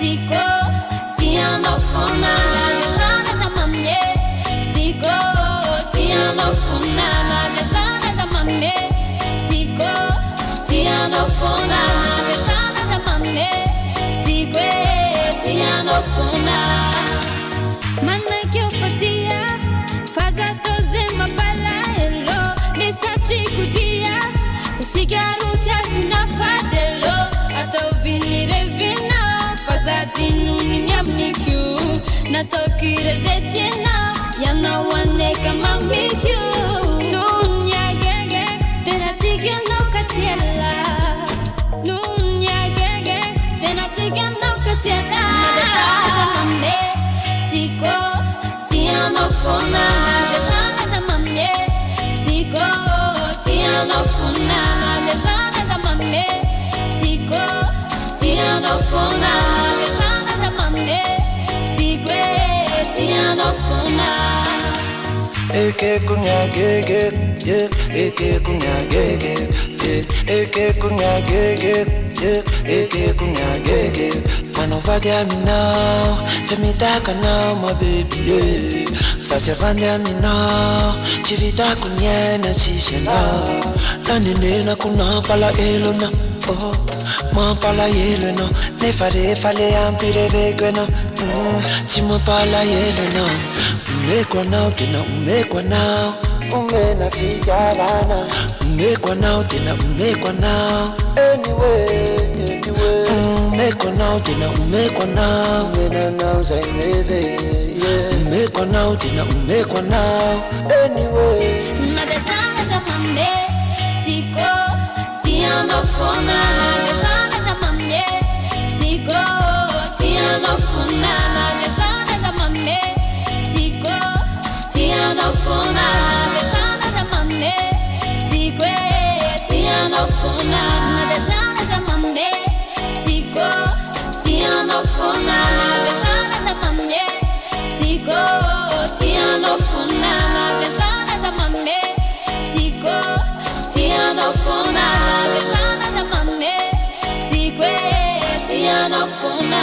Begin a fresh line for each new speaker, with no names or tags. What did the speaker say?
Tico, tianofona, desana za mamie. Tico, tianofona, desana za mamie. Tico, tianofona, desana za mamie. Tico, tianofona. Mana que eu fazia, faz a doze mabala elo, nessa chicutia, o cigarro te assina fadelo, a to vinire vina, faz a dinu niamniku, na to kire zetina, yana wane kama miku, nunya gege, tena tigya no katiela, nunya gege, tena tigya no katiela, na mame. Tico, tianofona, desana za mamie. Tico, tianofona, desana za mamie. Tico, tianofona, desana za mamie. Tico, tianofona.
Eke kunya gege, yeah. Eke kunya gege, yeah. Eke kunya gege, yeah. Eke kunya gege. Panovadya me now, chamita now, my baby, yeah. Sachavandya me now, chivita kunyana chishela. Nanine kuna pala elona, oh, ma pala yelona. Nefare fale ampire vegwena, chima pala yelona. Umekwa now, tena umekwa now. Umena fijabana, umekwa now, tena umekwa now. Anyway. Umekwa now, tena umekwa now. Umena now, zaimeve, yeah. Umekwa now, tena umekwa now. Anyway.
Na desana za mamie. Tico, tianofona, desana za mamie. Tico, tianofona, desana za mamie. Tico, tianofona, desana za mamie. Tico, tianofona, desana za mamie. Tico, tianofona, desana za mamie. Tico, tianofona, desana za mamie. Tico, tianofona, desana za mamie. Tico, tianofona.